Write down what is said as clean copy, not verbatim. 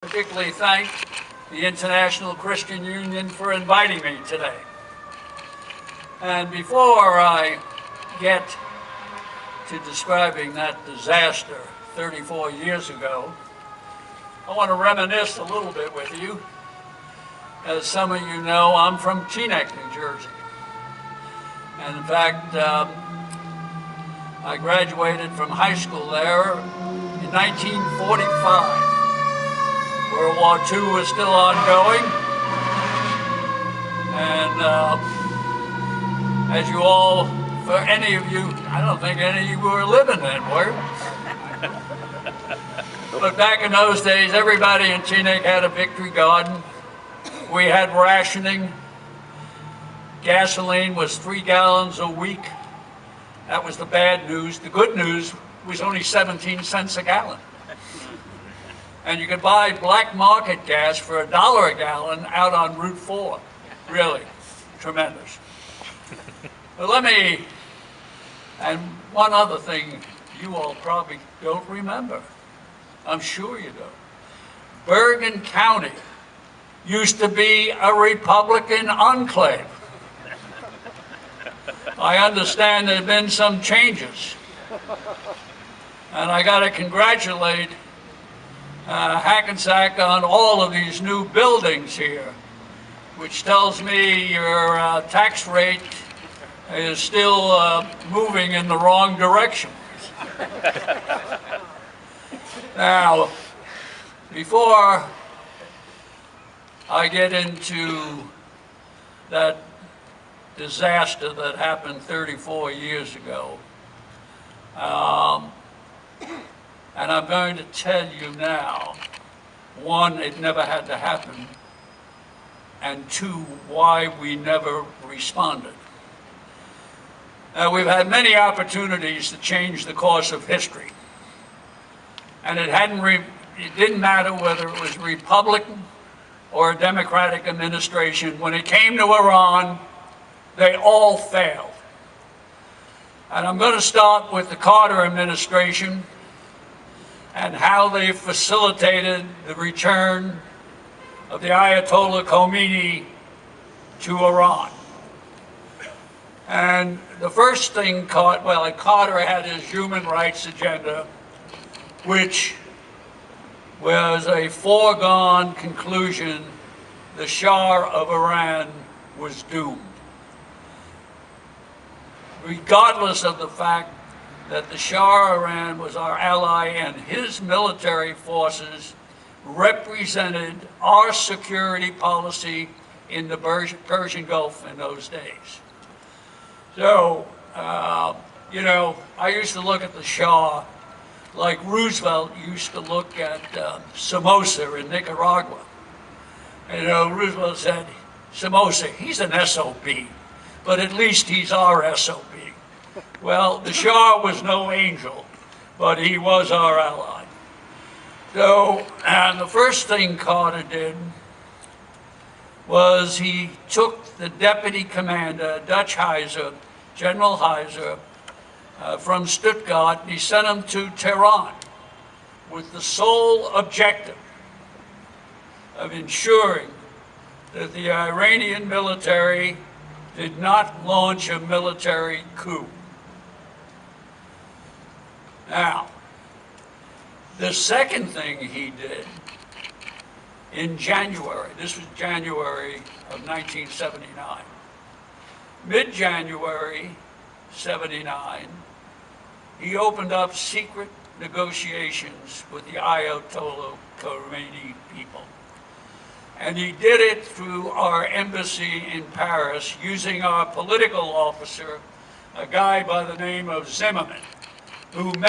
Particularly thank the International Christian Union for inviting me today. And before I get to describing that disaster 34 years ago, I want to reminisce a little bit with you. As some of you know, I'm from Teaneck, New Jersey. And in fact, I graduated from high school there in 1945. World War II was still ongoing, and as you all, for any of you, I don't think any of you were living then, were you? But back in those days, everybody in Teaneck had a victory garden. We had rationing. Gasoline was 3 gallons a week. That was the bad news. The good news was only 17 cents a gallon. And you could buy black market gas for $1 a gallon out on Route 4. Really tremendous. But and one other thing you all probably don't remember. I'm sure you don't. Bergen County used to be a Republican enclave. I understand there have been some changes. And I got to congratulate Hackensack on all of these new buildings here, which tells me your tax rate is still moving in the wrong direction. Now, before I get into that disaster that happened 34 years ago, and I'm going to tell you now, one, it never had to happen, and two, why we never responded. We've had many opportunities to change the course of history, and it didn't matter whether it was Republican or a Democratic administration. When it came to Iran, they all failed. And I'm going to start with the Carter administration and how they facilitated the return of the Ayatollah Khomeini to Iran. And the first thing Carter had his human rights agenda, which was a foregone conclusion. The Shah of Iran was doomed. Regardless of the fact that the Shah of Iran was our ally and his military forces represented our security policy in the Persian Gulf in those days. So, I used to look at the Shah like Roosevelt used to look at Somoza in Nicaragua. And, Roosevelt said, Somoza, he's an SOB, but at least he's our SOB. Well, the Shah was no angel, but he was our ally. So, and the first thing Carter did was he took the deputy commander, Dutch Heiser, General Heiser, from Stuttgart, and he sent him to Tehran with the sole objective of ensuring that the Iranian military did not launch a military coup. Now, the second thing he did in January, this was January of 1979, mid-January 79, he opened up secret negotiations with the Ayatollah Khomeini people. And he did it through our embassy in Paris using our political officer, a guy by the name of Zimmerman, who met